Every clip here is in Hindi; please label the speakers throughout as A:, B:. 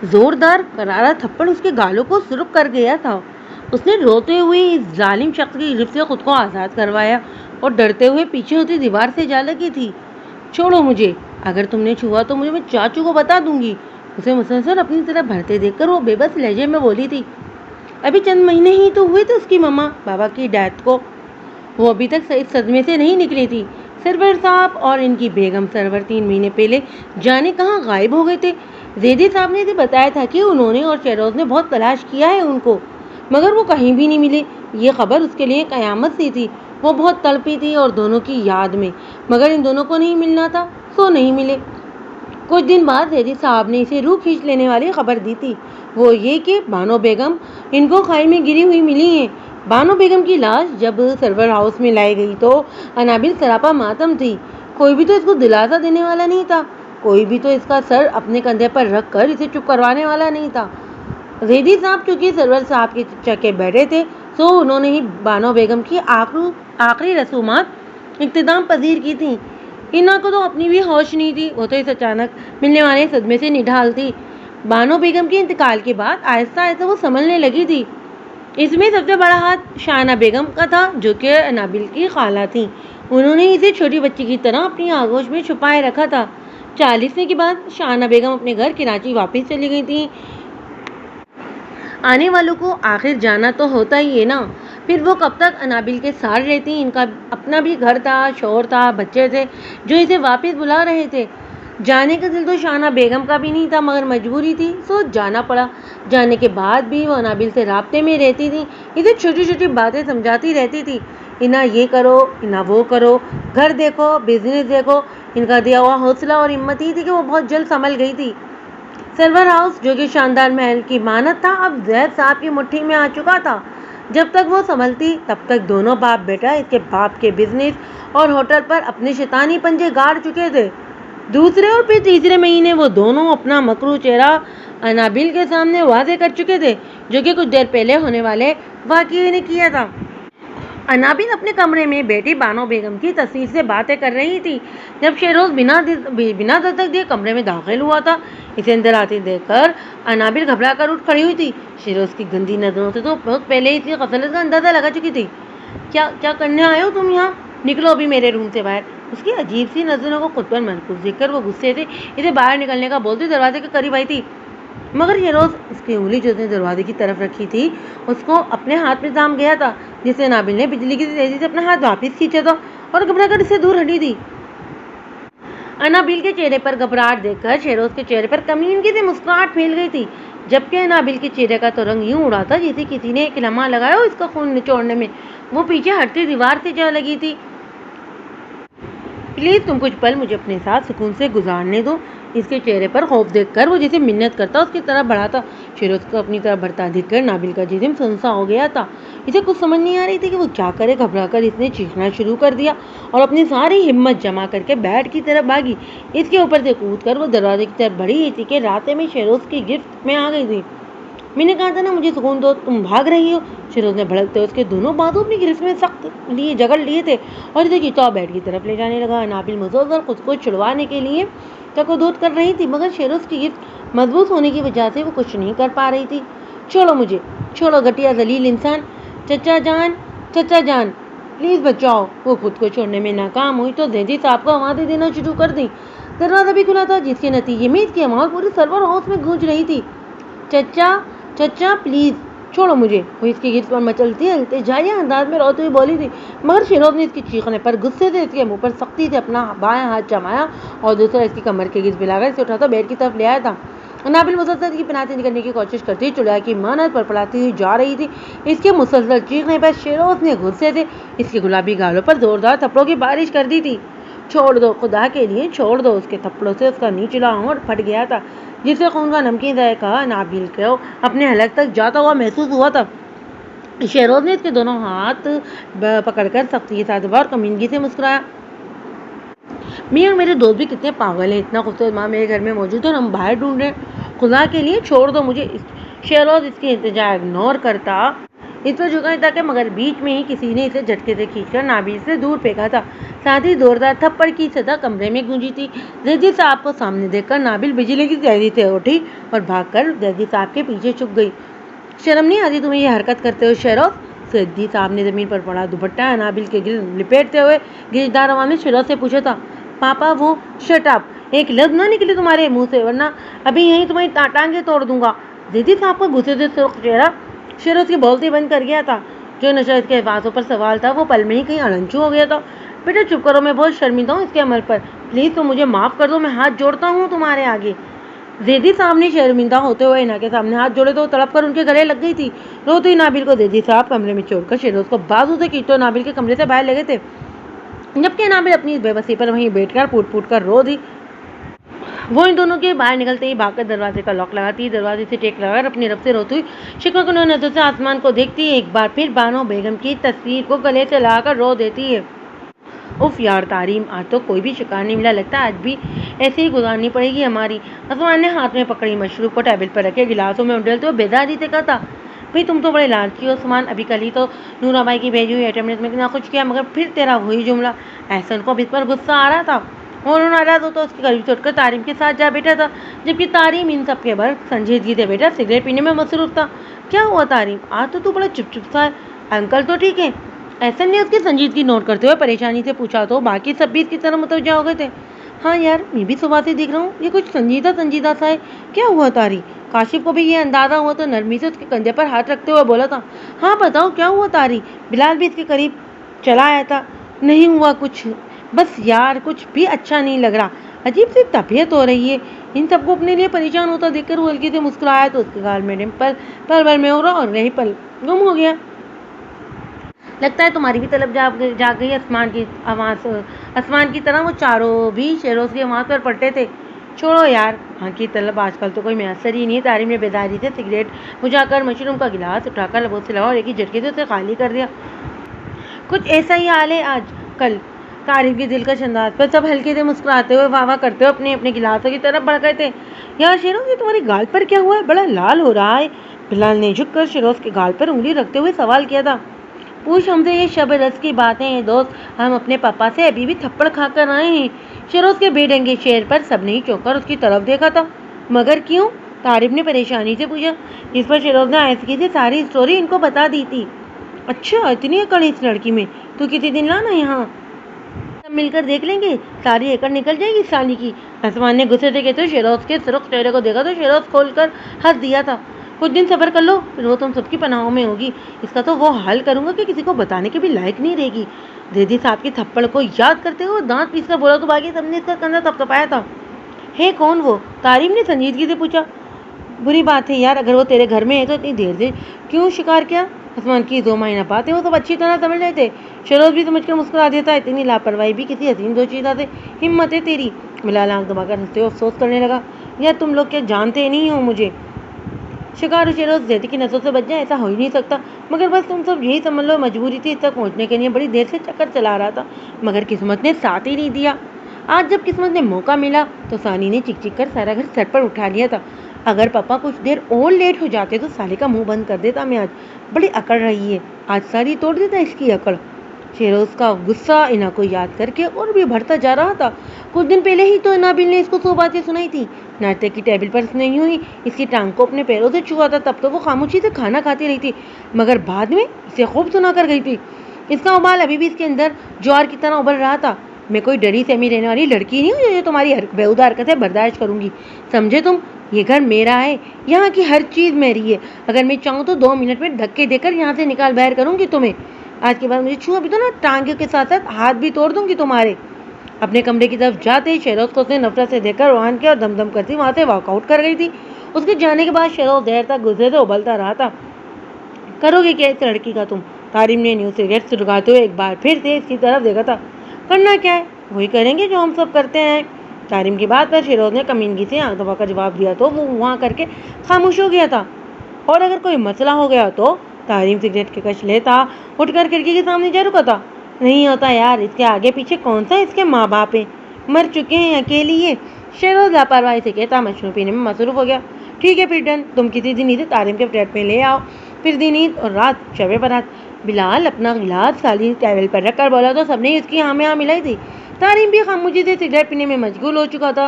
A: जोरदार करारा थप्पड़ उसके गालों को सुर्ख कर गया था। उसने रोते हुए इस जालिम शख्स की गिरफ्त से खुद को आज़ाद करवाया और डरते हुए पीछे होती दीवार से जा लगी थी। छोड़ो मुझे, अगर तुमने छुआ तो मुझे मैं चाचू को बता दूंगी। उसे मुसलसल अपनी तरफ भरते देखकर वो बेबस लहजे में बोली थी। अभी चंद महीने ही तो हुए थे उसकी मम्मा बाबा की डेथ को। वो अभी तक इस सदमे से नहीं निकली थी। सरवर साहब और इनकी बेगम सरवर 3 महीने पहले जाने कहाँ गायब हो गए थे। जैदी साहब ने इसे बताया था कि उन्होंने और शहरोज ने बहुत तलाश किया है उनको, मगर वो कहीं भी नहीं मिले। ये खबर उसके लिए कयामत सी थी। वो बहुत तड़पी थी और दोनों की याद में, मगर इन दोनों को नहीं मिलना था, सो नहीं मिले। कुछ दिन बाद जैदी साहब ने इसे रूह खींच लेने वाली खबर दी थी। वो ये कि बानो बेगम इनको खाई में गिरी हुई मिली है। बानो बेगम की लाश जब सर्वर हाउस में लाई गई तो अनाबिल सरापा मातम थी। कोई भी तो इसको दिलासा देने वाला नहीं था, कोई भी तो इसका सर अपने कंधे पर रख कर इसे चुप करवाने वाला नहीं था। जैदी साहब चूंकि सरवर साहब के चक्के बैठे थे, तो उन्होंने ही बानो बेगम की आखिरी रसूमात इख्तिताम पजीर की थी। इना को तो अपनी भी होश नहीं थी। वो तो इस अचानक मिलने वाले सदमे से निढाल थी। बानो बेगम के इंतकाल के बाद आहिस्ता आहिस्ता वो संभलने लगी थी। इसमें सबसे बड़ा हाथ शाहना बेगम का था, जो कि अनाबिल की खाला थी। उन्होंने इसे छोटी बच्ची की तरह अपनी आगोश में छुपाए रखा था। 40वें के बाद शाहना बेगम अपने घर कराची वापस चली गई थी। आने वालों को आखिर जाना तो होता ही है ना। फिर वो कब तक अनाबिल के साथ रहती। इनका अपना भी घर था, शौहर था, बच्चे थे जो इसे वापस बुला रहे थे। जाने का दिल तो शाहना बेगम का भी नहीं था, मगर मजबूरी थी, सो जाना पड़ा। जाने के बाद भी वो अनाबिल से राब्ते में रहती थी। इसे छोटी छोटी बातें समझाती रहती थी। इना ये करो, इना वो करो, घर देखो, बिजनेस देखो। इनका दिया हुआ हौसला और हिम्मत ही थी कि वो बहुत जल्द संभल गई थी। सिल्वर हाउस जो कि शानदार महल की मानत था, अब जैद साहब की मुट्ठी में आ चुका था। जब तक वो संभलती तब तक दोनों बाप बेटा इसके बाप के बिजनेस और होटल पर अपने शैतानी पंजे गाड़ चुके थे। दूसरे और फिर तीसरे महीने वो दोनों अपना मकरू चेहरा अनाबिल के सामने वाजे कर चुके थे, जो कि कुछ देर पहले होने वाले वाक़ये ने किया था। अनाबिल अपने कमरे में बेटी बानो बेगम की तस्वीर से बातें कर रही थी जब शेरोज बिना दस्तक दिए कमरे में दाखिल हुआ था। इसे अंदर आते देखकर अनाबिल घबरा कर उठ खड़ी हुई थी। शेरोज की गंदी नजरों से तो बहुत पहले ही इसकी गफलत का अंदाजा लगा चुकी थी। क्या क्या करने आए हो तुम यहाँ? निकलो अभी मेरे रूम से बाहर। उसकी अजीब सी नजरों को खुद पर मनकूस देखकर वो गुस्से से इसे बाहर निकलने का बोलती दरवाजे के करीब आई थी, मगर ये रोज़ उसकी उंगली जो उसने दरवाजे की तरफ रखी थी उसको अपने हाथ में थाम गया था, जिससे नाबिल ने बिजली की तेजी से अपना हाथ वापस खींचा था और घबराकर इससे दूर हटी थी। अनाबिल के चेहरे पर घबराहट देखकर शेरोज के चेहरे पर कमीनगी से मुस्कुराहट फैल गई थी, जबकि अनाबिल के चेहरे का तो रंग यूं उड़ा था जैसे किसी ने एक लम्हा लगाया हो इसका खून निचोड़ने में। वो पीछे हटती दीवार से जा लगी थी। प्लीज़ तुम कुछ पल मुझे अपने साथ सुकून से गुजारने दो। इसके चेहरे पर खौफ देखकर वो जैसे मिन्नत करता उसकी तरफ बढ़ा था। शेरोज को अपनी तरफ बढ़ता देखकर नाबिल का जिस्म सुनसा हो गया था। इसे कुछ समझ नहीं आ रही थी कि वो क्या करे। घबरा कर इसने चीखना शुरू कर दिया और अपनी सारी हिम्मत जमा करके बेड की तरफ भागी। इसके ऊपर से कूद कर वो दरवाजे की तरफ बढ़ी। इसी के रास्ते में शेरोज की गिरफ्त में आ गई थी। मैंने कहा था ना मुझे सुकून दो, तुम भाग रही हो। शिरोज ने भड़कते उसके दोनों बाजू अपनी गिरफ्त में सख्त लिए जकड़ लिए थे और इसे खींचा बेड की तरफ ले जाने लगा। नाबिल मुसलसल खुद को छुड़वाने के लिए तकोदूत कर रही थी, मगर शेरोज की गिरफ्त मजबूत होने की वजह से वो कुछ नहीं कर पा रही थी। छोड़ो मुझे, छोड़ो घटिया जलील इंसान। चचा जान, चचा जान, प्लीज़ बचाओ। वो खुद को छोड़ने में नाकाम हुई तो जैदी साहब को आवाज़ें देना शुरू कर दी। दरवाज़ा भी खुला था, जिसके नतीजे में इसकी आवाज़ पूरे सर्वर हाउस में गूंज रही थी। चचा, चचा प्लीज़ छोड़ो मुझे। वो इसकी गिरफ्त पर मचलती इल्तिजाइया अंदाज में रोती हुई बोली थी, मगर शेरोज ने इसकी चीखने पर गुस्से से इसके मुंह पर सख्ती से अपना बायां हाथ जमाया और दूसरा इसकी कमर के गिर्द मिलाकर इसे उठाकर बेड की तरफ ले आया था। नाबिल मुसलसल की पनाह से निकलने की कोशिश करती चुड़ैल की मानत पर पड़ाती हुई जा रही थी। इसके मुसलसल चीखने पर शेरोज ने गुस्से से इसके गुलाबी गालों पर जोरदार थप्पड़ों की बारिश कर दी थी। छोड़ दो, खुदा के लिए छोड़ दो। उसके थप्पड़ों से उसका निचला होंठ फट गया था, जिससे खून का नमकीन जायका नाबिल को अपने हलक तक जाता हुआ महसूस हुआ था। शेरोज ने इसके दोनों हाथ पकड़कर सख्ती के साथ दबा और कमीनगी से मुस्कुराया। मैं और मेरे दोस्त भी कितने पागल हैं, इतना खूबसूरत माँ मेरे घर में मौजूद है और हम बाहर ढूंढ रहे हैं। खुदा के लिए छोड़ दो मुझे। शेरोज इसकी इंतजार इग्नोर करता इस पर झुका था कि मगर बीच में ही किसी ने इसे झटके से खींचकर नाबिल से दूर फेंका था। साथ ही जोरदार थप्पड़ की सदा कमरे में गूंजी थी। जैदी साहब को सामने देखकर नाबिल बिजली की तेजी से उठी और भागकर जैदी साहब के पीछे छुप गई। शर्म नहीं आती तुम्हें ये हरकत करते हो शेरोज? जैदी साहब ने जमीन पर पड़ा दुपट्टा नाबिल के गिर लिपेटते हुए गिरदार आवाज में शेरोज से पूछा था। पापा वो शट अप, एक लफ्ज ना निकले तुम्हारे मुंह से वरना अभी यहीं तुम्हारी टांगे तोड़ दूंगा। जैदी साहब का गुस्से से सुर्ख चेहरा शेरोज की बोलती बंद कर गया था। जो नशा इसके हिफाजतों पर सवाल था वो पल में ही कहीं अड़ंचू हो गया था। बेटा चुप करो, मैं बहुत शर्मिंदा हूँ इसके अमल पर, प्लीज तो मुझे माफ कर दो, मैं हाथ जोड़ता हूँ तुम्हारे आगे। जैदी साहब ने शर्मिंदा होते हुए इना के सामने हाथ जोड़े तो तड़प कर उनके गले लग गई थी। रोती हुई नाबिल को जैदी साहब कमरे में छोड़कर शेरोज को बाजू से खींचते नाबिल के कमरे से बाहर लगे थे, जबकि नाबिल अपनी बेबसी पर वहीं बैठकर फूट फूट कर रो दी। वो इन दोनों के बाहर निकलते ही भागकर दरवाजे का लॉक लगाती, दरवाजे से टेक लगाकर अपनी रफ से रोती हुई शिकवा नजर से आसमान को देखती, एक बार फिर बानो बेगम की तस्वीर को गले से लगाकर रो देती है। उफ यार तारीम, आज तो कोई भी शिकार नहीं मिला, लगता है आज भी ऐसे ही गुजारनी पड़ेगी हमारी। आसमान ने हाथ में पकड़ी मशरूब को टेबल पर रखे गिलासों में उंडेलते हुए बेदारी से कहा था। भाई तुम तो बड़े लालची हो सामान, अभी कल ही तो नूरा बाई की भेजी हुई अटेंडेंस में कितना कुछ किया, मगर फिर तेरा वही जुमला। ऐसा उनको अब इस पर गुस्सा आ रहा था और उन्होंने नाराज हो तो उसके करीब से उठकर तारीम के साथ जा बैठा था, जबकि तारीम इन सब के बर्क संजीदगी से बेटा सिगरेट पीने में मसरूफ था। क्या हुआ तारीम, आज तो तू बड़ा चुप चुप सा है, अंकल तो ठीक है? ऐसा ने उसकी संजीदगी नोट करते हुए परेशानी से पूछा तो बाकी सब भी इसकी तरह मुतवज्जा हो गए थे। हाँ यार, मैं भी सुबह से देख रहा हूँ ये कुछ संजीदा संजीदा सा है, क्या हुआ तारी? काशिफ को भी ये अंदाजा हुआ तो नरमी से उसके कंधे पर हाथ रखते हुए बोला था। हाँ बताओ क्या हुआ तारी? बिलाल भी इसके करीब चला आया था। नहीं हुआ कुछ, बस यार कुछ भी अच्छा नहीं लग रहा, अजीब सी तबीयत हो रही है। इन सबको अपने लिए परेशान होता देखकर वो हल्की से मुस्कुराया तो उसके गाल में डिम्पल पल भर में उड़ा और रही पल गुम हो गया। लगता है तुम्हारी भी तलब जाग गई आसमान की आवाज़, आसमान की तरह वो चारों भी शेरों की आवाज़ पर पलटे थे। छोड़ो यार, हाँ की तलब आजकल तो कोई मैसर ही नहीं। तारीम ने बेदारी से सिगरेट बुझाकर मशरूम का गिलास उठाकर लबों से लगा और एक ही झटके से उसे खाली कर दिया। कुछ ऐसा ही हाल है आज कल। तारीफ की दिलकश अंदाज पर सब हल्के से मुस्कुराते हुए वाह वाह करते हुए अपने अपने गिलासों की तरफ बढ़ गए थे। यार शेरोज, ये तुम्हारी गाल पर क्या हुआ है, बड़ा लाल हो रहा है? बिलाल ने झुककर शेरोज के गाल पर उंगली रखते हुए सवाल किया था। पूछ हमसे ये शब रस की बातें हैं दोस्त, हम अपने पापा से अभी भी थप्पड़ खाकर आए हैं। शेरोज के बेढंगे शेर पर सबने ही चौंककर उसकी तरफ देखा था। मगर क्यों? तारिफ ने परेशानी से पूछा। इस पर शेरोज ने आयसकी से सारी स्टोरी इनको बता दी थी। अच्छा, इतनी अकड़ इस लड़की में, तो किसी दिन लाना यहाँ, सब मिलकर देख लेंगे, सारी एकड़ निकल जाएगी साली की। आसमान ने गुस्से से कहते शेरोज के सुर्ख चेहरे को देखा तो शेरोज खोलकर हंस दिया था। कुछ दिन सब्र कर लो, फिर वो तुम सबकी पनाहों में होगी। इसका तो वो हाल करूंगा कि किसी को बताने के भी लायक नहीं रहेगी। जैदी साहब की थप्पड़ को याद करते हुए दांत पीस कर बोला तो बाकी सबने इसका कंधा थपथपाया था। हे कौन वो? तारीम ने संजीदगी से पूछा। बुरी बात है यार, अगर वो तेरे घर में है तो इतनी देर से क्यों शिकार किया? आसमान की दो मायना बातें वो सब अच्छी तरह समझ रहे थे। शरोज भी समझकर मुस्कुरा देता, इतनी लापरवाही भी किसी हसीन दोशीदा से हिम्मत है तेरी। बिलाल आंख दबाकर हंसते हुए अफसोस करने लगा। यार तुम लोग क्या जानते नहीं हो मुझे। शिकार शेरोज जैदी की नजरों से बच जाए ऐसा हो ही नहीं सकता, मगर बस तुम सब यही समझ लो मजबूरी थी। इस तक पहुँचने के लिए बड़ी देर से चक्कर चला रहा था, मगर किस्मत ने साथ ही नहीं दिया। आज जब किस्मत ने मौका मिला तो सानी ने चिक चिक कर सारा घर सर पर उठा लिया था। अगर पापा कुछ देर और लेट हो जाते तो साले का मुंह बंद कर देता मैं। आज बड़ी अकड़ रही है, आज सारी तोड़ देता इसकी अकड़। शेरोज का गुस्सा इना को याद करके और भी बढ़ता जा रहा था। कुछ दिन पहले ही तो नाबिल ने इसको 100 बातें सुनाई थी। नाश्ते की टेबल पर इसने यूं ही इसकी टांग को अपने पैरों से छुआ था, तब तो वो खामोशी से खाना खाती रही थी, मगर बाद में इसे खूब सुना कर गई थी। इसका उबाल अभी भी इसके अंदर ज्वार की तरह उबल रहा था। मैं कोई डरी सहमी रहने वाली लड़की नहीं हूँ जो तुम्हारी बेहुदा हरकतें बर्दाश्त करूंगी, समझे तुम? ये घर मेरा है, यहाँ की हर चीज़ मेरी है। अगर मैं चाहूँ तो 2 मिनट में धक्के देकर यहाँ से निकाल बाहर करूँगी तुम्हें। आज के बाद मुझे छुआ भी तो ना, टांगे के साथ साथ हाथ भी तोड़ दूंगी तुम्हारे। अपने कमरे की तरफ जाते ही शेरोज को उसने नफरत से देखकर रोहान किया और दमदम करती वहाँ से वॉकआउट कर गई थी। उसके जाने के बाद शेरोज देर तक गुस्से से उबलता रहा था। करोगे क्या इस लड़की का तुम? तारिम ने न्यू सिगरेट सुलगाते हुए एक बार फिर से इसकी तरफ देखा था। करना क्या है, वही करेंगे जो हम सब करते हैं। तारिम की बात पर शेरोज ने कमीनगी से आंख दबाकर जवाब दिया तो वो वहाँ करके खामोश हो गया था। और अगर कोई मसला हो गया तो तारिम सिगरेट के कश लेता, उठकर खिड़की के सामने जा रुका था। नहीं होता यार, इसके आगे पीछे कौन सा इसके माँ बाप है, मर चुके हैं अकेली है। शेरोज लापरवाही से कहता मशरूम पीने में मसरूफ हो गया। ठीक है फिर डन, तुम किसी दिन इसे तारिम के फ्लैट में ले आओ, फिर दिन ईद और रात शब बारात। बिलाल अपना गिलास खाली टेबल पर रखकर बोला तो सबने इसकी हाँ में हाँ मिलाई थी। तारिम भी खामोशी से सिगरेट पीने में मशगूल हो चुका था।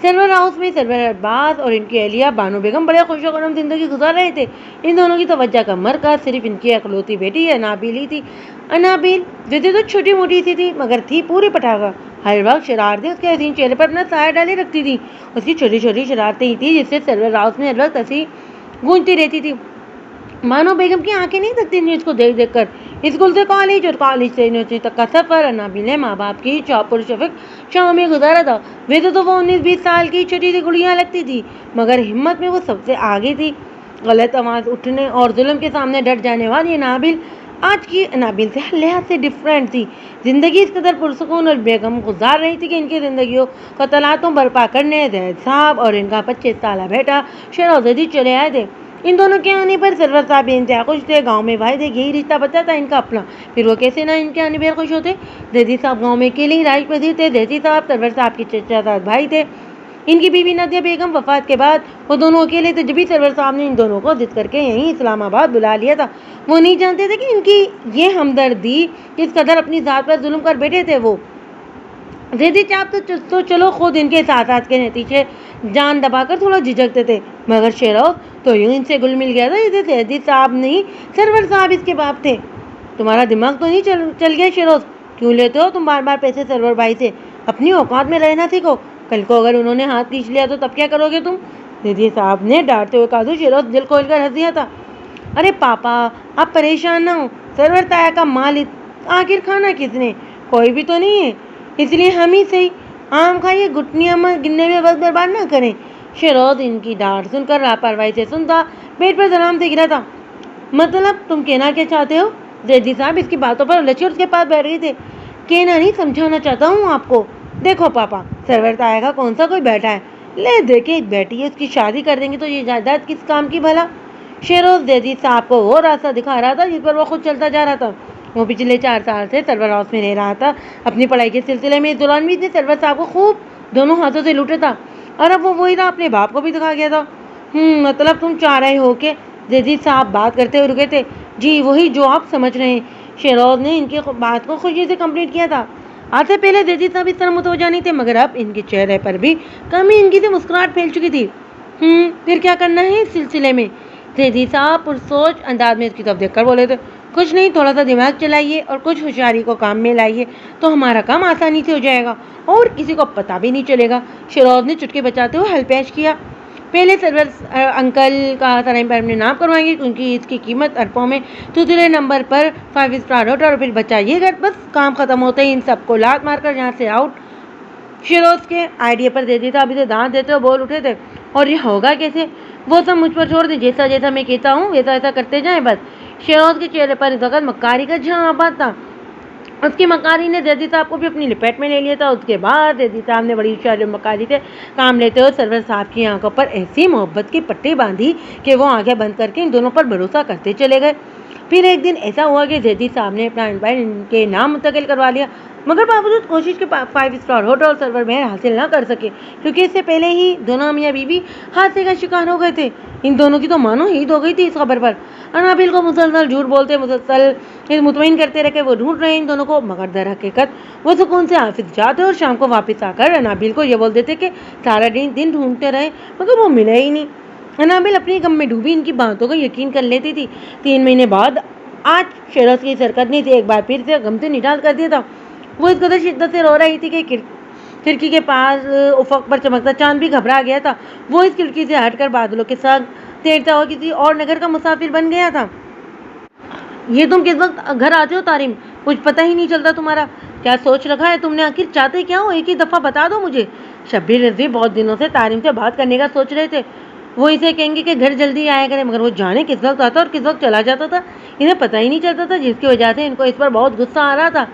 A: सर्वर हाउस में सर्वर अब्बास और इनकी अहलिया बानो बेगम बड़े खुशगम जिंदगी गुजार रहे थे। इन दोनों की तवज्जो का मरकज सिर्फ इनकी अकलौती बेटी अनाबिल ही थी। अनाबिल जो तो छोटी मोटी सी थी मगर थी पूरी पटाखा। हर वक्त शरारतें उसके हसीन चेहरे पर अपना साया डाले रखती थी। उसकी छोटी छोटी शरारतें ही थी जिससे सर्वर हाउस में हर वक्त हंसी गूंजती रहती थी। मानो बेगम की आंखें नहीं थकती थी इसको देख देख कर। स्कूल से कॉलेज और कॉलेज से यूनिवर्सिटी तक का सफर अनाबिल ने माँ बाप की चौपुर शफक शाम में गुजारा था। वैसे तो वो 19-20 साल की छोटी सी गुड़िया लगती थी मगर हिम्मत में वो सबसे आगे थी। गलत आवाज़ उठने और जुल्म के सामने डट जाने वाली अनाबिल आज की अनाबिल से लिहाज से डिफरेंट थी। जिंदगी इस कदर पुरसकून और बेगम गुजार रही थी कि इनकी जिंदगियों को तलातों बर्पा करने जैद साहब और इनका 25 साल बेटा शराजदी चले आए थे। इन दोनों के आने पर सर्वर साहब बेइंतहा खुश थे। गांव में भाई थे, यही रिश्ता बचा था इनका अपना। फिर वो कैसे ना इनके आने पर खुश होते। जैदी साहब गांव में अकेले ही राइश पसीर थे। जैदी साहब सर्वर साहब के चचा साहब भाई थे। इनकी बीवी नदिया बेगम वफात के बाद वो दोनों अकेले थे। जब भी सर्वर साहब ने इन दोनों को जिद करके यहीं इस्लामाबाद बुला लिया था। वो नहीं जानते थे कि इनकी ये हमदर्दी किस कदर अपनी जात पर जुल्म कर बैठे थे। वो जैदी साहब तो चलो खुद इनके साथ के नतीजे जान दबाकर थोड़ा झिझकते थे मगर शेरोज तो यूं इनसे गुल मिल गया था जैसे जैदी साहब नहीं सर्वर साहब इसके बाप थे। तुम्हारा दिमाग तो नहीं चल गया शेरोज? क्यों लेते हो तुम बार बार पैसे सर्वर भाई से? अपनी औकात में रहना सीखो। कल को अगर उन्होंने हाथ खींच लिया तो तब क्या करोगे तुम? जैदी साहब ने डांटते हुए कहा। शेरोज दिल खोल कर हंस दिया था। अरे पापा आप परेशान ना हो। सर्वर ताया का माल आखिर खाना किसने? कोई भी तो नहीं है, इसलिए हम ही सही आम खाइए, गुटनियाँ मत गिनने में वक्त बर्बाद ना करें। शेरोज इनकी डांट सुनकर लापरवाही से सुनता पेट पर सलाम से गिरा था। मतलब तुम कहना क्या चाहते हो? जैदी साहब इसकी बातों पर उलझे और उसके पास बैठ गए थे। कहना नहीं समझाना चाहता हूँ आपको। देखो पापा सर्वर ताया का कौन सा कोई बैठा है, ले देखे एक बेटी है, उसकी शादी कर देंगे तो ये जायदाद किस काम की भला? शेरोज जैदी साहब को वो रास्ता दिखा रहा था जिस पर वो खुद चलता जा रहा था। वो पिछले 4 साल से सर्वर हाउस में रह रहा था अपनी पढ़ाई के सिलसिले में। इस दौरान भी इसने सर्वर साहब को खूब दोनों हाथों से लूटा था और अब वो वही रहा अपने बाप को भी दिखा गया था। मतलब तुम चाह रहे हो कि? जैदी साहब बात करते हुए रुके थे। जी वही जो आप समझ रहे हैं। शेरोज ने इनकी बात को खुशी से कंप्लीट किया था। आज से पहले जैदी साहब इस तरह मुतवज्जा नहीं थे मगर अब इनके चेहरे पर भी कमी इनकी से मुस्कुराहट फैल चुकी थी। फिर क्या करना है इस सिलसिले में? जैदी साहब पुरसोच अंदाज में इसकी तरफ देखकर बोले थे। कुछ नहीं, थोड़ा सा दिमाग चलाइए और कुछ होशियारी को काम में लाइए तो हमारा काम आसानी से हो जाएगा और किसी को पता भी नहीं चलेगा। शेरोज ने चुटकी बचाते हुए हल पेश किया। पहले सर्वर अंकल का तारिम पर हमने नाम करवाएंगे क्योंकि इसकी कीमत अरबों में। दूसरे नंबर पर 5 स्टार होटल और फिर बचाइए घर। बस काम खत्म होते ही इन सबको लात मारकर यहाँ से आउट। शेरोज के आइडिया पर दे था। अभी तो दांत देते हुए बोल उठे थे। और ये होगा कैसे? वो सब मुझ पर छोड़ दे। जैसा जैसा मैं कहता हूँ वैसा वैसा करते जाएं बस। शेरोज के चेहरे पर इस वक्त मक्कारी का झांपा था। उसकी मकारी ने जैदी साहब को भी अपनी लिपेट में ले लिया था। उसके बाद जैदी साहब ने बड़ी होशियारी मकारी से काम लेते हुए सर्वर साहब की आंखों पर ऐसी मोहब्बत की पट्टी बांधी कि वो आंखें बंद करके इन दोनों पर भरोसा करते चले गए। फिर एक दिन ऐसा हुआ कि जैदी साहब ने अपना इनवाइट इनके नाम मुंतकिल करवा लिया मगर बावजूद कोशिश के 5 स्टार होटल सर्वर में हासिल न कर सके क्योंकि इससे पहले ही दोनों मियाँ बीवी हादसे का शिकार हो गए थे। इन दोनों की तो मानो हीद हो गई थी इस खबर पर। अनाबिल को मुसलसल झूठ बोलते मुसलसल मुतमईन करते रखे वो ढूंढ रहे इन दोनों को मगर दर हकीकत वो सुकून से ऑफिस जाते और शाम को वापस आकर अनाबिल को ये बोल देते कि सारा दिन ढूंढते रहे मगर वो मिले ही नहीं। अनाबिल अपनी गम में डूबी इनकी बातों को यकीन कर लेती थी। 3 महीने बाद आज शेरोज की सरकत नहीं थी। एक बार फिर से गम से निजात कर दिया था। वो इस कदर शिद्दत से रो रही थी कि खिड़की के पास उफक पर चमकता चांद भी घबरा गया था। वो इस खिड़की से हटकर बादलों के साथ तैरता हुआ किसी और नगर का मुसाफिर बन गया था। ये तुम किस वक्त घर आते हो तारिम? कुछ पता ही नहीं चलता तुम्हारा। क्या सोच रखा है तुमने? आखिर चाहते क्या हो? एक ही दफ़ा बता दो मुझे। शब्बीर रिजवी बहुत दिनों से तारिम से बात करने का सोच रहे थे। वो इसे कहेंगे कि घर जल्दी आया करे मगर वो जाने किस वक्त आता और किस वक्त चला जाता था। इन्हें पता ही नहीं चलता था जिसकी वजह से इनको इस पर बहुत गुस्सा आ रहा था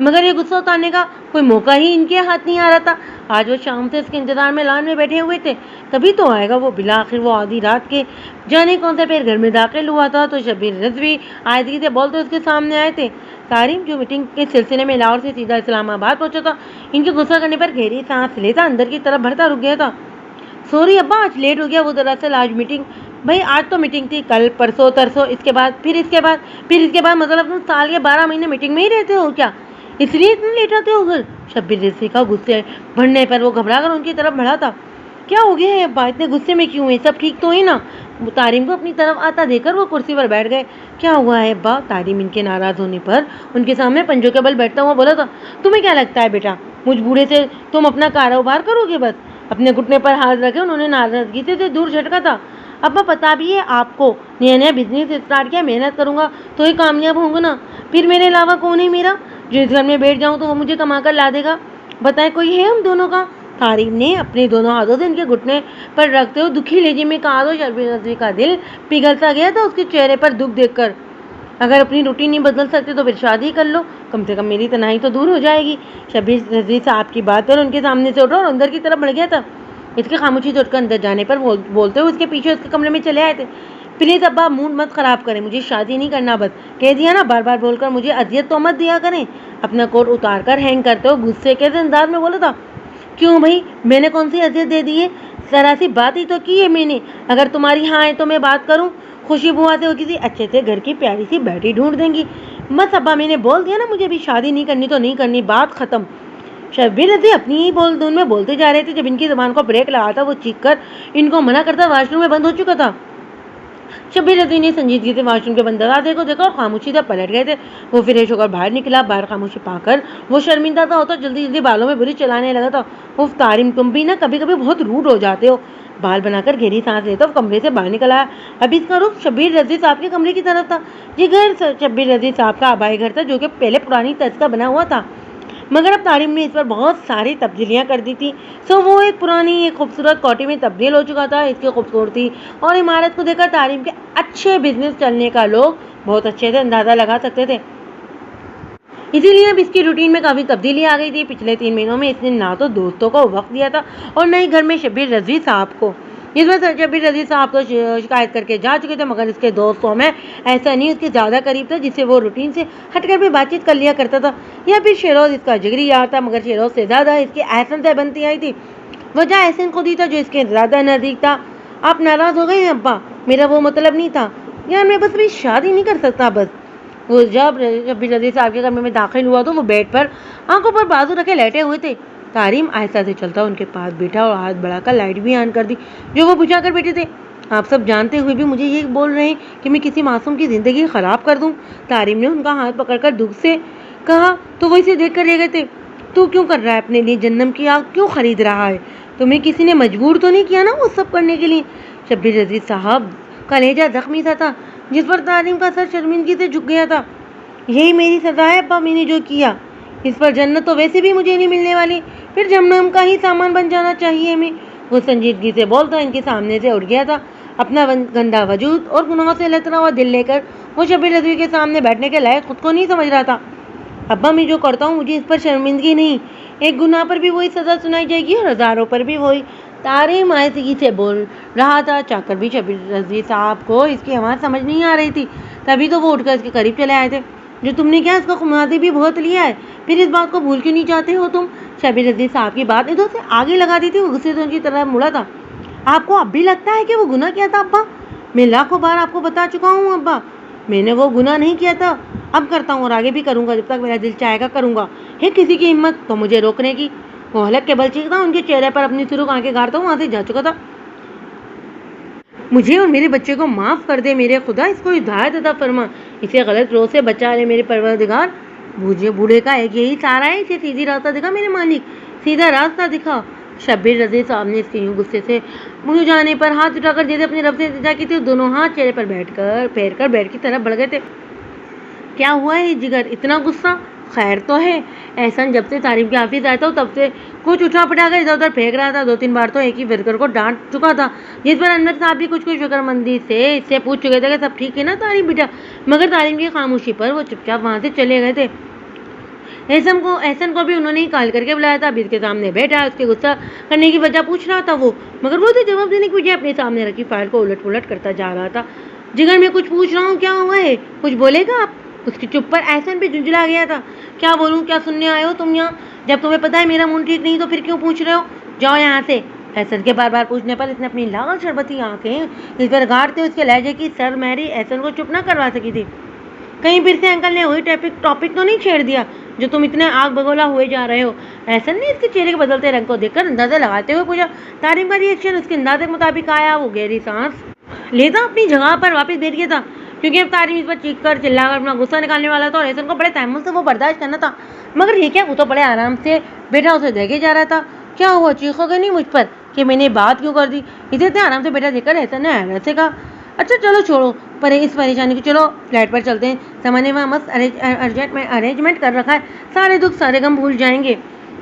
A: मगर ये गुस्सा उतारने का कोई मौका ही इनके हाथ नहीं आ रहा था। आज वो शाम से इसके इंतजार में लान में बैठे हुए थे। कभी तो आएगा वो। बिला आखिर वो आधी रात के जाने कौन से पैर घर में दाखिल हुआ था तो शब्बीर रिजवी आयदगी से बोलते उसके सामने आए थे। तारिम जो मीटिंग के सिलसिले में लाहौर से सीधा इस्लामाबाद पहुंचा था इनके गुस्सा करने पर गहरी सांस लेता अंदर की तरफ बढ़ता रुक गया था। सॉरी अब्बा आज लेट हो गया। वो दरअसल आज मीटिंग भाई आज तो मीटिंग थी, कल परसों तरसों, इसके बाद मतलब तुम साल के 12 महीने मीटिंग में ही रहते हो क्या? इसलिए इतने लेट आते हो घर? शब्बीर रज़ी का गुस्से बढ़ने पर वो घबरा कर उनकी तरफ बढ़ा था। क्या हो गया है अब्बा, इतने गुस्से में क्यों है? सब ठीक तो है ना? तारिम को अपनी तरफ आता देखकर वो कुर्सी पर बैठ गए। क्या हुआ है अब्बा? तारिम इनके नाराज होने पर उनके सामने पंजों के बल बैठता हुआ बोला था। तुम्हें क्या लगता है बेटा, मुझ बूढ़े से तुम अपना कारोबार करोगे? बस अपने घुटने पर हाथ रखे उन्होंने नाराजगी से दूर झटका था। अब्बा पता भी है आपको, नया नया बिजनेस स्टार्ट किया, मेहनत करूंगा तो ही कामयाब होंगे ना। फिर मेरे अलावा कौन है मेरा? जो इस घर में बैठ जाऊं तो वो मुझे कमा कर ला देगा? बताए कोई है हम दोनों का? तारिम ने अपने दोनों हाथों से इनके घुटने पर रखते हुए दुखी लहजे में कहा तो शब्बीर रज़ी का दिल पिघलता गया था उसके चेहरे पर दुख देखकर। अगर अपनी रूटीन नहीं बदल सकते तो फिर शादी कर लो, कम से कम मेरी तन्हाई तो दूर हो जाएगी। शब्बीर रज़ी साहब की बात पर उनके सामने से उठा और अंदर की तरफ बढ़ गया था। इसकी खामोशी से उठकर अंदर जाने पर बोलते हुए उसके पीछे उसके कमरे में चले आए थे। प्लीज़ अब्बा मूड मत ख़राब करें, मुझे शादी नहीं करना, बस कह दिया ना। बार बार बोलकर मुझे अजियत तो मत दिया करें। अपना कोट उतार कर हैंग करते हुए गुस्से के अंदाज में बोला था। क्यों भाई, मैंने कौन सी अजियत दे दी है? जरा सी बात ही तो की है मैंने। अगर तुम्हारी हाँ है तो मैं बात करूँ। खुशी बुआ से वो किसी अच्छे से घर की प्यारी सी बेटी ढूंढ देंगी। बस अब्बा मैंने बोल दिया ना, मुझे भी शादी नहीं करनी तो नहीं करनी, बात खत्म। शब्बीर रज़ी अपनी ही बोल धुन में बोलते जा रहे थे। जब इनकी ज़बान को ब्रेक लगा था वो चीख कर इनको मना करता वॉशरूम में बंद हो चुका था। शब्बीर रज़ी ने संजीदगी से वॉशरूम के बंद दरवाजे को देखा और खामोशी से पलट गए थे। वो फ्रेश होकर बाहर निकला। बाहर खामोशी पाकर वो शर्मिंदा सा होता जल्दी जल्दी बालों में बुरी चलाने लगा था। उफ तारिम, तुम भी ना कभी कभी बहुत रूड हो जाते हो। बाल बनाकर गहरी सांस लेता कमरे से बाहर निकल आया। अभी इसका रुख शब्बीर रज़ी साहब के कमरे की तरफ था। ये घर शब्बीर रज़ी साहब का आबाई घर था जो कि पहले पुरानी तर्ज का बना हुआ था, मगर अब तारिम ने इस पर बहुत सारी तब्दीलियां कर दी थी। सो वो एक पुरानी एक खूबसूरत कोठी में तब्दील हो चुका था। इसकी खूबसूरती और इमारत को देखकर तारिम के अच्छे बिजनेस चलने का लोग बहुत अच्छे से अंदाज़ा लगा सकते थे। इसीलिए अब इसकी रूटीन में काफ़ी तब्दीली आ गई थी। पिछले 3 महीनों में इसने ना तो दोस्तों को वक्त दिया था और न ही घर में शब्बीर रज़ी साहब को। इस बार शब्बीर रज़ी साहब तो शिकायत करके जा चुके थे, मगर इसके दोस्तों में ऐसा नहीं उसके ज़्यादा करीब था जिससे वो रूटीन से हटकर भी बातचीत कर लिया करता था। या फिर शेरोज़ इसका जिगरी यार था, मगर शेरोज़ से ज़्यादा इसकी एहसन से बनती आई थी। वजह एहसन खुद ही था जो इसके ज़्यादा नज़दीक था। आप नाराज़ हो गए हैं अब्बा? मेरा वो मतलब नहीं था यार, मैं बस अभी शादी नहीं कर सकता। बस वो जब शब्बीर रज़ी साहब के कमरे में दाखिल हुआ तो वो बेड पर आंखों पर बाजू रखे लेटे हुए थे। तारिम आहिस्ता से चलता उनके पास बैठा और हाथ बढ़ाकर लाइट भी ऑन कर दी जो वो बुझा कर बैठे थे। आप सब जानते हुए भी मुझे ये बोल रहे हैं कि मैं किसी मासूम की ज़िंदगी ख़राब कर दूं? तारिम ने उनका हाथ पकड़कर दुख से कहा। तो वो इसे देख कर रह गए थे। तू क्यों कर रहा है अपने लिए जन्नम की आग क्यों खरीद रहा है? तुम्हें किसी ने मजबूर तो नहीं किया ना वो सब करने के लिए? शब्बीर रज़ी साहब का लहजा जख्मी सा था जिस पर तारिम का सर शर्मिंदगी से झुक गया था। यही मेरी सजा है अब्बा, मैंने जो किया। इस पर जन्नत तो वैसे भी मुझे नहीं मिलने वाली, फिर जहन्नम का ही सामान बन जाना चाहिए हमें। वो संजीदगी से बोलता इनके सामने से उठ गया था। अपना गंदा वजूद और गुनाह से लतरा हुआ दिल लेकर वो शब्बीर रज़ी के सामने बैठने के लायक खुद को नहीं समझ रहा था। अब्बा मैं जो करता हूँ मुझे इस पर शर्मिंदगी नहीं, एक गुनाह पर भी वही सज़ा सुनाई जाएगी और हज़ारों पर भी वही। तारिम आहिस्तगी से बोल रहा था। चाकर भी शब्बीर रज़ी साहब को इसकी आवाज़ समझ नहीं आ रही थी, तभी तो वो उठकर इसके करीब चले आए थे। जो तुमने क्या इसको खुमादी भी बहुत लिया है, फिर इस बात को भूल क्यों नहीं चाहते हो तुम? शब्बीर रज़ी साहब की बात इधर से आगे लगा दी थी। वो गुस्से से उनकी तरफ मुड़ा था। आपको अब भी लगता है कि वो गुनाह किया था अब्बा? मैं लाखों बार आपको बता चुका हूँ अब्बा, मैंने वो गुनाह नहीं किया था। अब करता हूँ और आगे भी करूँगा, जब तक मेरा दिल चाहेगा करूँगा। है किसी की हिम्मत तो मुझे रोकने की? वो हलक के बल चीखता उनके चेहरे पर अपनी सुर्ख आंखें गाड़ता वहाँ से जा चुका था। मुझे और मेरे बच्चे को माफ़ कर दे मेरे खुदा, इसको हिदायत अता फरमा, इसे गलत रोज से बचा ले मेरे परवरदिगार। मुझे बूढ़े का एक यही सहारा है, इसे सीधी रास्ता दिखा मेरे मालिक, सीधा रास्ता दिखा। शब्बीर रज़ी साहब ने इसके यूँ गुस्से से मुँह जाने पर हाथ उठाकर जैसे अपने रब से इंतजार की थी, दोनों हाथ चेहरे पर फेर कर बेड की तरफ बढ़ गए थे। क्या हुआ है जिगर, इतना गुस्सा? खैर तो है? एहसन जब से तारिम के ऑफिस आया था तब से कुछ उठा पटाकर इधर उधर फेंक रहा था। 2-3 बार तो एक ही वर्कर को डांट चुका था, जिस पर अनवर साहब भी कुछ फिक्रमंदी से इससे पूछ चुके थे कि सब ठीक है ना तारिम बेटा, मगर तारिम की खामोशी पर वो चुपचाप वहाँ से चले गए थे। एहसन को भी उन्होंने ही कॉल करके बुलाया था। अभी इसके सामने बैठा है, उसके गुस्सा करने की वजह पूछ रहा था वो, मगर वो तो जवाब देने की बजाय अपने सामने रखी फाइल को उलट पुलट करता जा रहा था। जिगर मैं कुछ पूछ रहा हूँ, क्या हुआ है, कुछ बोलेगा आप? उसकी चुप पर एहसन पे झुंझला गया था। क्या बोलूँ, क्या सुनने आए हो तुम यहाँ? जब तुम्हें पता है मेरा मूड ठीक नहीं तो फिर क्यों पूछ रहे हो? जाओ यहाँ से। एहसन के बार बार पूछने पर इसने अपनी लाल शरबती आंखें इस पर गाड़ते उसके लहजे की सर मैरी एहसन को चुप न करवा सकी थी। कहीं फिर से अंकल ने वही टॉपिक तो नहीं छेड़ दिया जो तुम इतने आग बगोला हुए जा रहे हो? एहसन ने इसके चेहरे के बदलते रंग को देखकर अंदाजा लगाते हुए पूछा। तारिम का रिएक्शन उसके अंदाजे के मुताबिक आया। वो गहरी सांस लेता अपनी जगह पर वापस बैठ गया था, क्योंकि अब तारिम इस पर चीख कर चिल्लाकर अपना गुस्सा निकालने वाला था और एहसन को बड़े तहम्मुल से वो बर्दाश्त करना था। मगर ये क्या, वो तो बड़े आराम से बैठा उसे देखे जा रहा था। क्या हुआ, चीखोगे नहीं मुझ पर कि मैंने बात क्यों कर दी? इसे इतने आराम से बैठा देखकर एहसन ने हैरत से कहा, अच्छा चलो छोड़ो पर इस परेशानी को, चलो फ्लैट पर चलते हैं। सामान्य वहाँ मस्त अरेंजमेंट कर रखा है, सारे दुख सारे गम भूल जाएंगे।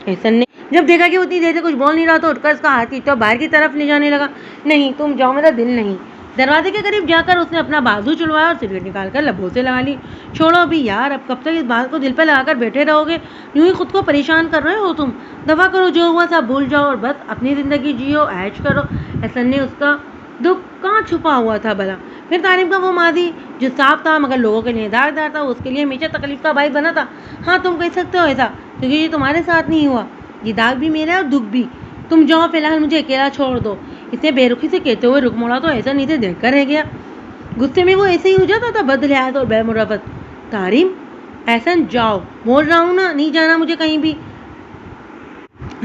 A: एहसन ने जब देखा कि उतनी देर से कुछ बोल नहीं रहा तो उठकर उसका हाथ खींचकर बाहर की तरफ ले जाने लगा। नहीं तुम जाओ, मेरा दिल नहीं। दरवाजे के करीब जाकर उसने अपना बाजू चुड़वाया और सिगरेट निकालकर लबों से लगा ली। छोड़ो अभी यार, अब कब तक इस बात को दिल पर लगाकर बैठे रहोगे? यूं ही खुद को परेशान कर रहे हो तुम। दफा करो, जो हुआ सब भूल जाओ और बस अपनी ज़िंदगी जियो, ऐश करो। एहसन ने उसका दुख कहाँ छुपा हुआ था भला? फिर तारिम का वो माजी जो साफ था मगर लोगों के लिए दागदार था, उसके लिए हमेशा तकलीफ का बाइस बना था। हाँ तुम कह सकते हो ऐसा, क्योंकि ये तुम्हारे साथ नहीं हुआ। ये दाग भी मेरा है और दुख भी। तुम जाओ, फिलहाल मुझे अकेला छोड़ दो। इसे बेरुखी से कहते हुए रुक मोड़ा तो ऐसा नीचे देखकर रह गया। गुस्से में वो ऐसे ही हो जाता था, बदलियात और बेमुरवत। तारिम, एहसन जाओ, बोल रहा हूँ ना, नहीं जाना मुझे कहीं भी।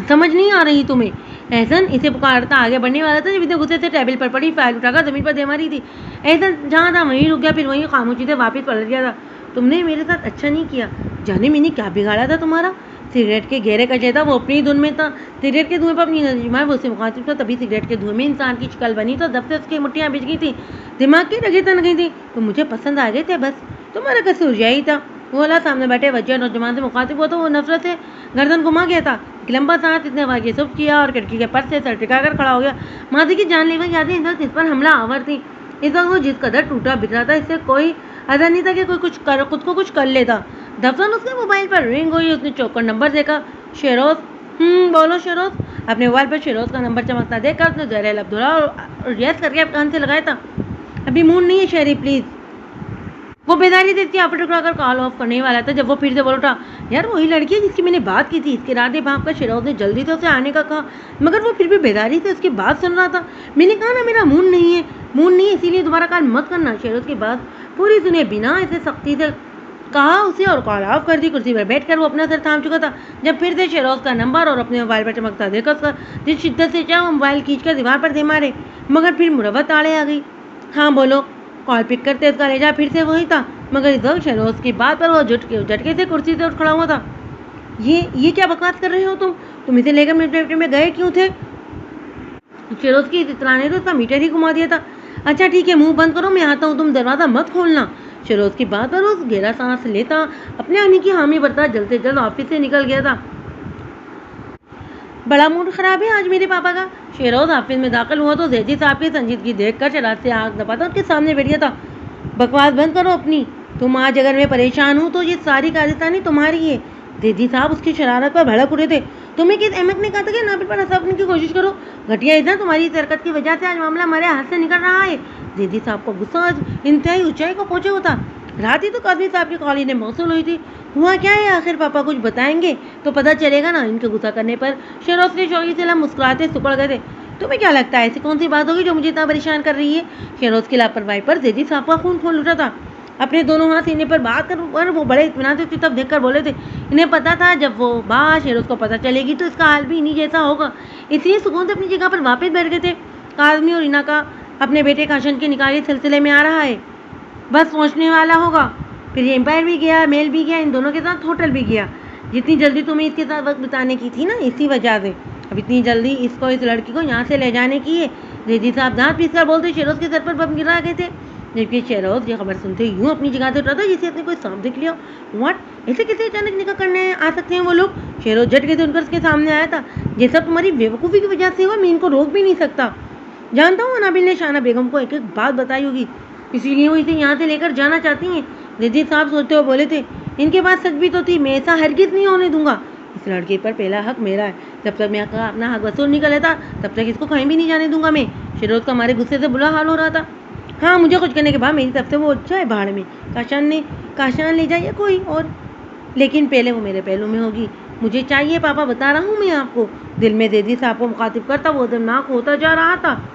A: समझ नहीं आ रही तुम्हें? एहसन इसे पुकारता आगे बढ़ने वाला था जब इतने गुस्से से टेबल पर पड़ी फाइल उठाकर जमीन पर दे मारी थी। एहसन जहाँ था वहीं रुक गया, फिर वहीं खामोशी से वापस पलट गया था। तुमने मेरे साथ अच्छा नहीं किया। जाने मैंने क्या बिगाड़ा था तुम्हारा? सिगरेट के गहरे कचे था, वो अपनी धुन में था। सिगरेट के धुएं पर अपनी नजर जमाए वो उससे मुखातिब था, तभी सिगरेट के धुएं में इंसान की शक्ल बनी तो दब से उसकी मुट्ठियाँ बिछ गई थी, दिमाग की रगें तन गई थी। तो मुझे पसंद आ गए थे, बस तुम्हारा कसूर यही था। वो वाला सामने बैठे वजह नौजवान से मुखातिब हुआ तो वो नफरत से गर्दन घुमा गया था। एक लंबा सांस इसने वाक़ई सुब किया और खिड़की के पर से सर टिकाकर खड़ा हो गया। माजी की जानलेवा यादें इस वक्त इस पर हमला आवर थी। इस वक्त वो जिस कदर टूटा बिखरा था, इससे कोई अदा नहीं था कि कोई खुद को कुछ कर लेता। दफन उसके मोबाइल पर रिंग हुई, उसने चौकर नंबर देखा। शेरोज। बोलो शेरोज। अपने मोबाइल पर शेरोज का नंबर चमकता देखकर उसने जहरे लब धुला और यस करके कान से लगाया था। अभी मूड नहीं है शेरी, प्लीज। वो बेदारी से इसकी आपट उठाकर कॉल ऑफ करने वाला था जब वो फिर से बोल उठा, यार वही लड़की है जिसकी मैंने बात की थी। इसके इरादे भाप कर शेरोज ने जल्दी से उसे आने का कहा, मगर वो फिर भी बेदारी से उसकी बात सुन रहा था। मैंने कहा ना मेरा मूड नहीं है, इसीलिए दोबारा कॉल मत करना। शेरोज की बात पूरी सुने बिना इसे सख्ती से कहा उसे और कॉल ऑफ कर दी। कुर्सी पर बैठकर वो अपना सर थाम चुका था जब फिर से शेरोज का नंबर और अपने मोबाइल पर चमकता देखा उसका जिस शिद्दत से चाहे वो मोबाइल खींचकर दीवार पर दे मारे, मगर फिर मुरवत आड़े आ गई। हाँ बोलो। कॉल पिक करते उसका लेजा फिर से वही था, मगर इस वक्त शेरोज की बात पर वो झटके से कुर्सी से उठ खड़ा हुआ था। ये क्या बकवास कर रहे हो तुम इसे लेकर मिलिट्री में गए क्यों थे? शेरोज की इतराने तो उसका मीटर ही घुमा दिया था। अच्छा ठीक है, मुंह बंद करो, मैं आता हूँ, तुम दरवाजा मत खोलना। शेरोज की बात पर उस गहरा सांस लेता अपने आने की हामी भरता जल्द से जल्द ऑफिस से निकल गया था। बड़ा मूड खराब है आज मेरे पापा का। शेरोज ऑफिस में दाखिल हुआ तो जैदी साहब की संजीदगी देखकर शराब से आग दबाता उसके सामने बैठ गया था। बकवास बंद करो अपनी। तुम आज अगर मैं परेशान हूँ तो ये सारी कारस्तानी तुम्हारी है। जैदी साहब उसकी शरारत पर भड़क उठे थे। तुम्हें किस अहमद ने कहा था कि नाबिल पर हंसाने की कोशिश करो? घटिया इतना तुम्हारी इस हरकत की वजह से आज मामला हमारे हाथ से निकल रहा है। जैदी साहब को गुस्सा आज इंतहाई ऊंचाई को पहुंचे होता। रात ही तो काजमी साहब की कॉल इन्हें मौसूल हुई थी। हुआ क्या है आखिर? पापा कुछ बताएंगे तो पता चलेगा ना। इनके गुस्सा करने पर शेरोज के शौकी से मुस्कुराते सुकड़ गए थे। तुम्हें क्या लगता है ऐसी कौन सी बात होगी जो मुझे इतना परेशान कर रही है? शेरोज की लापरवाही पर जैदी साहब का खून खोल उठा था। अपने दोनों हाथ सीने पर बात कर वो बड़े इत्मीनान से उसकी तरफ देखकर बोले थे। इन्हें पता था जब वो बात शेरोज को पता चलेगी तो इसका हाल भी इन्हीं जैसा होगा, इसलिए सुकून से अपनी जगह पर वापस बैठ गए थे। काजमी और इना का अपने बेटे काशन के निकाह के सिलसिले में आ रहा है, बस पहुँचने वाला होगा। फिर ये एम्पायर भी गया, मेल भी गया, इन दोनों के साथ होटल भी गया। जितनी जल्दी तुम्हें इसके साथ वक्त बिताने की थी ना, इसी वजह से अब इतनी जल्दी इसको इस लड़की को यहाँ से ले जाने की है। जैदी साहब दांत पीसकर बोलते शेरोज के सर पर बम गिरा गए थे, जबकि शेरोज ये खबर सुनते यूँ अपनी जगह से उठा था जिसे अपने कोई सांप देख लिया। व्हाट, ऐसे कैसे अचानक निकाह करने आ सकते हैं वो लोग? शेरोज झट के उनकर उसके सामने आया था। ये सब तुम्हारी बेवकूफ़ी की वजह से हुआ, मैं इनको रोक भी नहीं सकता। जानता हूँ नाबिल ने शाना बेगम को एक एक बात बताई होगी, इसीलिए वो इसे यहाँ से लेकर जाना चाहती हैं। जैदी साहब सोचते हुए बोले थे, इनके पास सच भी तो थी, मैं ऐसा हरगिज़ नहीं होने दूंगा। इस लड़के पर पहला हक मेरा है, जब तक मैं अपना हक वसूल नहीं कर लेता तब तक इसको कहीं भी नहीं जाने दूंगा मैं। शेरोज का हमारे गुस्से से बुरा हाल हो रहा था। हाँ, मुझे कुछ करने के बाद मेरी तरफ से वो अच्छा है भाड़ में, काशान ले जाए या कोई और, लेकिन पहले वो मेरे पहलू में होगी। मुझे चाहिए पापा, बता रहा हूँ मैं आपको। दिल में दैदी साहब को मुखातिब करता वो दमनाक होता जा रहा था।